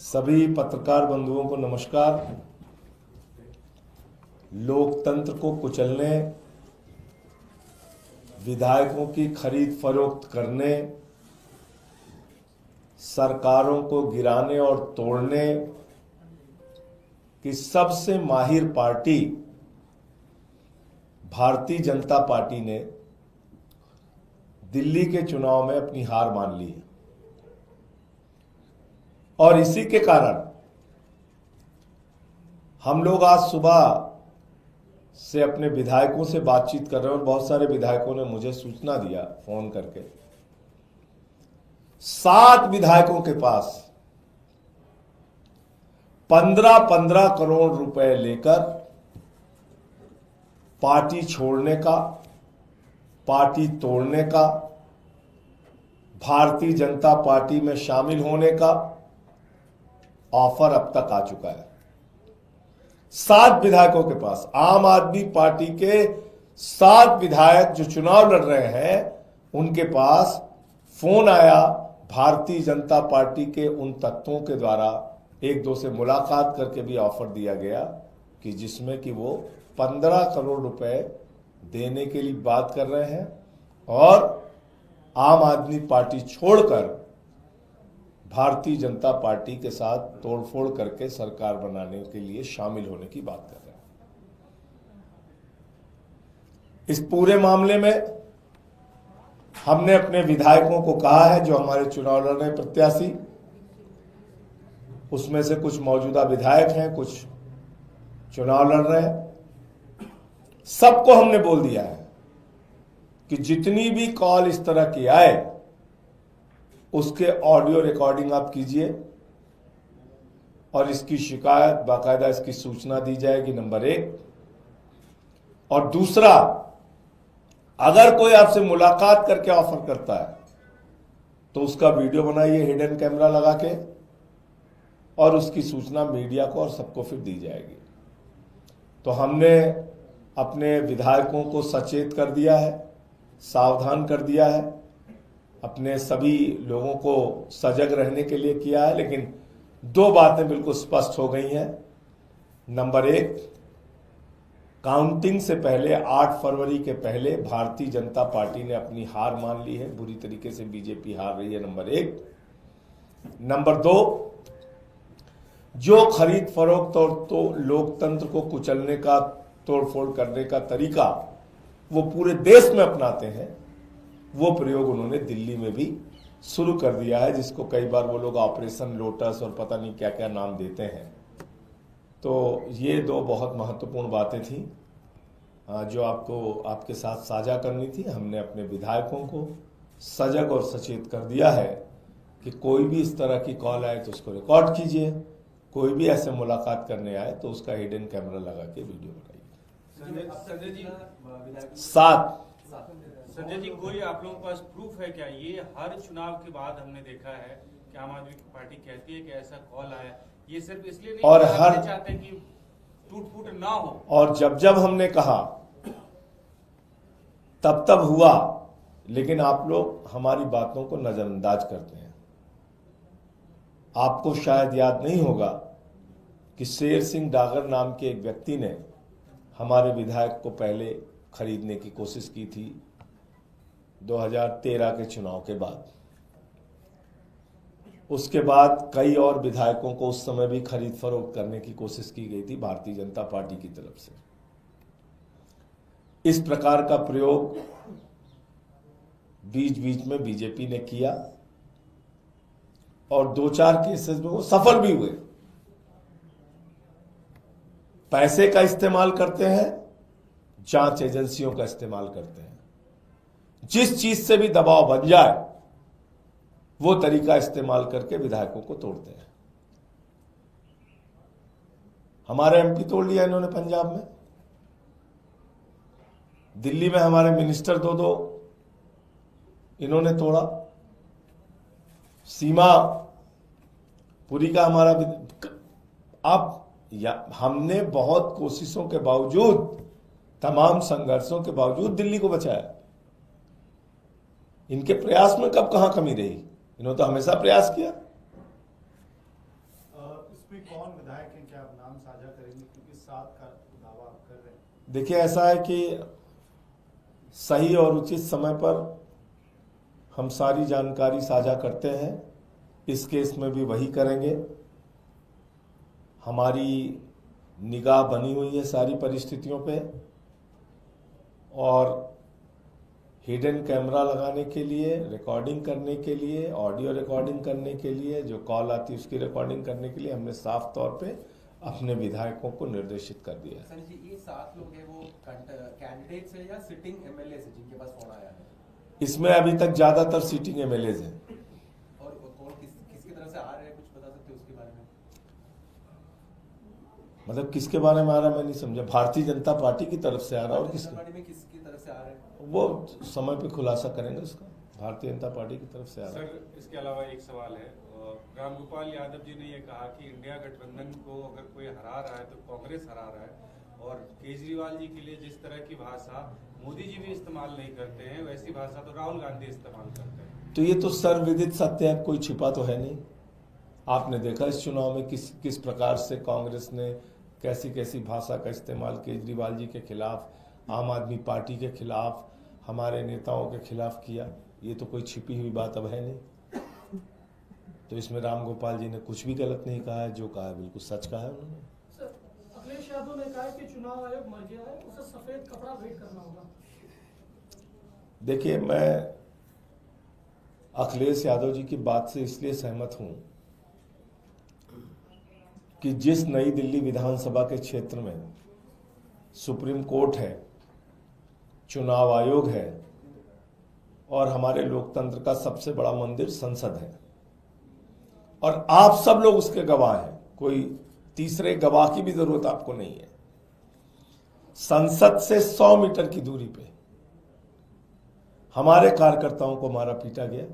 सभी पत्रकार बंधुओं को नमस्कार। लोकतंत्र को कुचलने, विधायकों की खरीद फरोख्त करने, सरकारों को गिराने और तोड़ने की सबसे माहिर पार्टी भारतीय जनता पार्टी ने दिल्ली के चुनाव में अपनी हार मान ली है। और इसी के कारण हम लोग आज सुबह से अपने विधायकों से बातचीत कर रहे हैं और बहुत सारे विधायकों ने मुझे सूचना दिया फोन करके। 7 विधायकों के पास 15-15 करोड़ रुपए लेकर पार्टी छोड़ने का, पार्टी तोड़ने का, भारतीय जनता पार्टी में शामिल होने का ऑफर अब तक आ चुका है। 7 विधायकों के पास, आम आदमी पार्टी के 7 विधायक जो चुनाव लड़ रहे हैं, उनके पास फोन आया भारतीय जनता पार्टी के उन तत्वों के द्वारा, एक दो से मुलाकात करके भी ऑफर दिया गया कि जिसमें कि वो 15 करोड़ रुपए देने के लिए बात कर रहे हैं और आम आदमी पार्टी छोड़कर भारतीय जनता पार्टी के साथ तोड़फोड़ करके सरकार बनाने के लिए शामिल होने की बात कर रहे हैं। इस पूरे मामले में हमने अपने विधायकों को कहा है, जो हमारे चुनाव लड़ रहे प्रत्याशी, उसमें से कुछ मौजूदा विधायक हैं, कुछ चुनाव लड़ रहे हैं, सबको हमने बोल दिया है कि जितनी भी कॉल इस तरह की आए उसके ऑडियो रिकॉर्डिंग आप कीजिए और इसकी शिकायत, बाकायदा इसकी सूचना दी जाएगी, नंबर 1। और दूसरा, अगर कोई आपसे मुलाकात करके ऑफर करता है तो उसका वीडियो बनाइए हिडन कैमरा लगा के और उसकी सूचना मीडिया को और सबको फिर दी जाएगी। तो हमने अपने विधायकों को सचेत कर दिया है, सावधान कर दिया है, अपने सभी लोगों को सजग रहने के लिए किया है। लेकिन 2 बातें बिल्कुल स्पष्ट हो गई हैं। नंबर 1, काउंटिंग से पहले 8 फरवरी के पहले भारतीय जनता पार्टी ने अपनी हार मान ली है, बुरी तरीके से बीजेपी हार रही है, नंबर 1। नंबर 2, जो खरीद फरोख्त और तो लोकतंत्र को कुचलने का, तोड़फोड़ करने का तरीका वो पूरे देश में अपनाते हैं, वो प्रयोग उन्होंने दिल्ली में भी शुरू कर दिया है, जिसको कई बार वो लोग ऑपरेशन लोटस और पता नहीं क्या क्या नाम देते हैं। तो ये 2 बहुत महत्वपूर्ण बातें थी जो आपको आपके साथ साझा करनी थी। हमने अपने विधायकों को सजग और सचेत कर दिया है कि कोई भी इस तरह की कॉल आए तो उसको रिकॉर्ड कीजिए, कोई भी ऐसे मुलाकात करने आए तो उसका हिडन कैमरा लगा के वीडियो बनाइए। संजय जी, कोई आप लोगों के पास प्रूफ है क्या? ये हर चुनाव के बाद हमने देखा है कि आम आदमी पार्टी कहती है कि ऐसा कॉल आया, ये सिर्फ इसलिए नहीं और हर चाहते कि टूट-फूट ना हो, और जब हमने कहा तब हुआ। लेकिन आप लोग हमारी बातों को नजरअंदाज करते हैं। आपको शायद याद नहीं होगा कि शेर सिंह डागर नाम के एक व्यक्ति ने हमारे विधायक को पहले खरीदने की कोशिश की थी 2013 के चुनाव के बाद। उसके बाद कई और विधायकों को उस समय भी खरीद फरोख्त करने की कोशिश की गई थी भारतीय जनता पार्टी की तरफ से। इस प्रकार का प्रयोग बीच बीच में बीजेपी ने किया और 2-4 केसेस में वो सफल भी हुए। पैसे का इस्तेमाल करते हैं, जांच एजेंसियों का इस्तेमाल करते हैं, जिस चीज से भी दबाव बन जाए वो तरीका इस्तेमाल करके विधायकों को तोड़ते हैं। हमारे एमपी तोड़ लिया इन्होंने पंजाब में, दिल्ली में हमारे मिनिस्टर 2 इन्होंने तोड़ा, सीमा पुरी का हमारा। अब हमने बहुत कोशिशों के बावजूद, तमाम संघर्षों के बावजूद दिल्ली को बचाया। इनके प्रयास में कब कहां कमी रही? इन्होंने तो हमेशा प्रयास किया। इसमें कौन विधायक हैं, क्या आप नाम साझा करेंगे, क्योंकि 7 का दावा आप कर रहे हैं? देखिए, ऐसा है कि सही और उचित समय पर हम सारी जानकारी साझा करते हैं। इस केस में भी वही करेंगे। हमारी निगाह बनी हुई है सारी परिस्थितियों पे, और हिडन कैमरा लगाने के लिए, रिकॉर्डिंग करने के लिए, ऑडियो रिकॉर्डिंग करने के लिए, जो कॉल आती है उसकी रिकॉर्डिंग करने के लिए हमने साफ तौर पे अपने विधायकों को निर्देशित कर दिया है। सर जी, ये 7 लोग हैं, वो कैंडिडेट्स है या सिटिंग एमएलए है जिनके पास फोन आया है? इसमें अभी तक ज्यादातर सीटिंग एमएलएज हैं। और कौन किसकी तरफ से आ रहे हैं, कुछ बता सकते हो उसके बारे में? मतलब किसके बारे में आ रहा है, मैं नहीं समझा। भारतीय जनता पार्टी की तरफ से आ रहा है, और भारतीय किसके, जनता पार्टी में किसकी तरफ से आ रहे हैं? वो समय पे खुलासा करेंगे उसका। भारतीय जनता पार्टी की तरफ से आ रहा है। सर, इसके अलावा एक सवाल है। रामगोपाल यादव जी ने ये कहा कि इंडिया गठबंधन को अगर कोई हरा रहा है तो कांग्रेस हरा रहा है, और केजरीवाल जी के लिए जिस तरह की भाषा मोदी जी भी इस्तेमाल नहीं करते हैं, वैसी भाषा तो राहुल गांधी इस्तेमाल करते हैं। तो ये तो सर्वविदित सत्य है, कोई छिपा तो है नहीं। आपने देखा इस चुनाव में किस प्रकार से कांग्रेस ने कैसी कैसी भाषा का इस्तेमाल केजरीवाल जी के खिलाफ, आम आदमी पार्टी के खिलाफ, हमारे नेताओं के खिलाफ किया। ये तो कोई छिपी हुई बात अब है नहीं। तो इसमें रामगोपाल जी ने कुछ भी गलत नहीं कहा है, जो कहा है बिल्कुल सच कहा है उन्होंने। सर, अखिलेश यादव ने कहा कि चुनाव आयोग मर गया है, उसे सफेद कपड़ा भेंट करना होगा। देखिए, मैं अखिलेश यादव जी की बात से इसलिए सहमत हूं कि जिस नई दिल्ली विधानसभा के क्षेत्र में सुप्रीम कोर्ट है, चुनाव आयोग है, और हमारे लोकतंत्र का सबसे बड़ा मंदिर संसद है, और आप सब लोग उसके गवाह हैं, कोई तीसरे गवाह की भी जरूरत आपको नहीं है। संसद से 100 मीटर की दूरी पे हमारे कार्यकर्ताओं को मारा पीटा गया।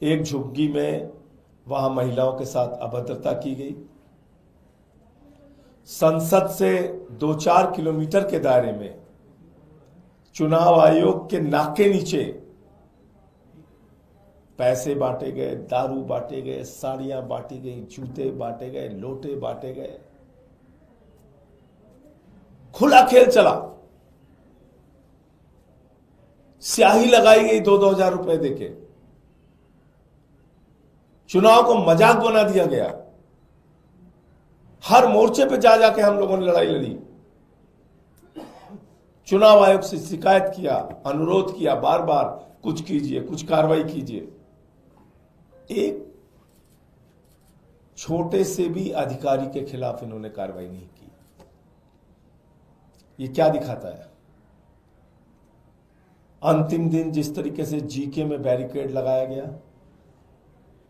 एक झुग्गी में वहां महिलाओं के साथ अभद्रता की गई। संसद से 2-4 किलोमीटर के दायरे में चुनाव आयोग के नाक के नीचे पैसे बांटे गए, दारू बांटे गए, साड़ियां बांटी गई, जूते बांटे गए, लोटे बांटे गए। खुला खेल चला। स्याही लगाई गई 2-2 हजार रुपए देके। चुनाव को मजाक बना दिया गया। हर मोर्चे पे जा जाके हम लोगों ने लड़ाई लड़ी। चुनाव आयोग से शिकायत किया, अनुरोध किया बार बार, कुछ कीजिए, कुछ कार्रवाई कीजिए। एक छोटे से भी अधिकारी के खिलाफ इन्होंने कार्रवाई नहीं की। ये क्या दिखाता है? अंतिम दिन जिस तरीके से जीके में बैरिकेड लगाया गया,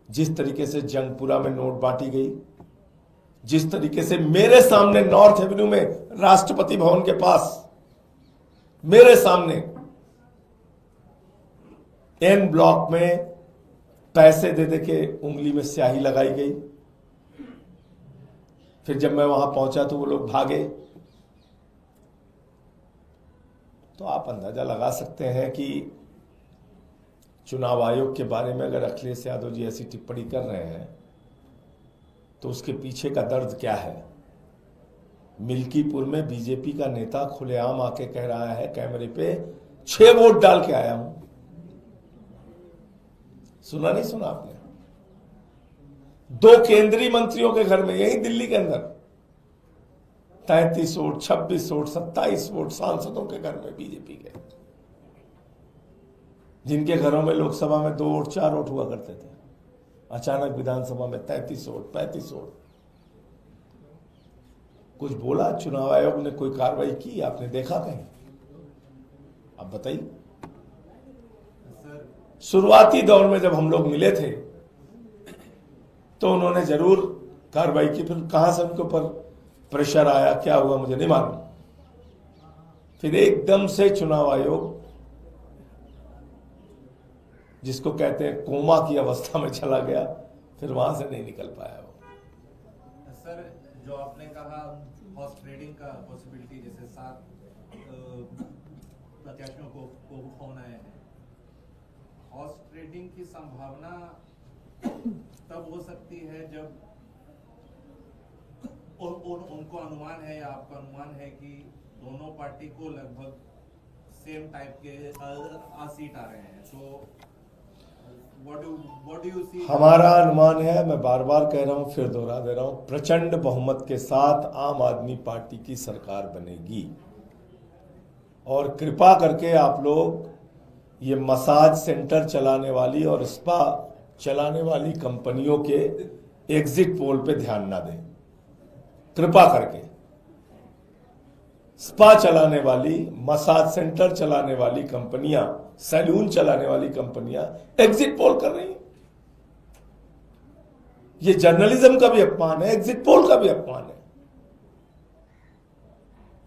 जिस तरीके से जंगपुरा में नोट बांटी गई, जिस तरीके से मेरे सामने नॉर्थ एवेन्यू में राष्ट्रपति भवन के पास मेरे सामने एन ब्लॉक में पैसे दे दे के उंगली में स्याही लगाई गई। फिर जब मैं वहां पहुंचा तो वो लोग भागे। तो आप अंदाजा लगा सकते हैं कि चुनाव आयोग के बारे में अगर अखिलेश यादव जी ऐसी टिप्पणी कर रहे हैं तो उसके पीछे का दर्द क्या है। मिल्कीपुर में बीजेपी का नेता खुलेआम आके कह रहा है कैमरे पे, 6 वोट डाल के आया हूं। सुना नहीं सुना आपने? 2 केंद्रीय मंत्रियों के घर में, यही दिल्ली के अंदर 33 वोट, 26 वोट, 27 वोट सांसदों के घर में बीजेपी के, जिनके घरों में लोकसभा में 2 वोट 4 वोट हुआ करते थे, अचानक विधानसभा में 33 वोट, 35 वोट। कुछ बोला चुनाव आयोग ने? कोई कार्रवाई की आपने देखा कहीं? अब बताइए। शुरुआती दौर में जब हम लोग मिले थे तो उन्होंने जरूर कार्रवाई की। फिर कहां से उनके ऊपर प्रेशर आया, क्या हुआ मुझे नहीं मालूम। फिर एकदम से चुनाव आयोग, जिसको कहते हैं कोमा की अवस्था में चला गया, फिर वहां से नहीं निकल पाया वो। सर, जो आपने कहा हॉर्स ट्रेडिंग का पॉसिबिलिटी, जैसे 7 प्रत्याशियों को फोन आए हैं, हॉर्स ट्रेडिंग की संभावना तब हो सकती है जब उनको अनुमान है या आपका अनुमान है कि दोनों पार्टी को लगभग सेम टाइप के सीट आ रहे हैं, तो व्हाट डू यू सी? हमारा अनुमान है, मैं बार बार कह रहा हूं, फिर दोहरा दे रहा हूं, प्रचंड बहुमत के साथ आम आदमी पार्टी की सरकार बनेगी। और कृपा करके आप लोग ये मसाज सेंटर चलाने वाली और स्पा चलाने वाली कंपनियों के एग्जिट पोल पे ध्यान ना दें, कृपा करके। स्पा चलाने वाली, मसाज सेंटर चलाने वाली कंपनियां, सैलून चलाने वाली कंपनियां एग्जिट पोल कर रही हैं। ये जर्नलिज्म का भी अपमान है, एग्जिट पोल का भी अपमान है।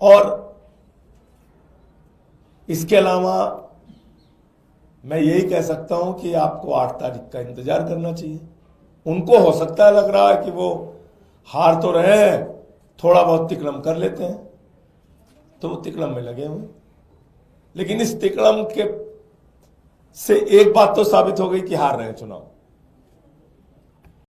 और इसके अलावा मैं यही कह सकता हूं कि आपको 8 तारीख का इंतजार करना चाहिए। उनको हो सकता है, लग रहा है कि वो हार तो रहे हैं, थोड़ा बहुत तिकड़म कर लेते हैं, तो वो तिकड़म में लगे हुए। लेकिन इस तिकड़म के से एक बात तो साबित हो गई कि हार रहे हैं चुनाव।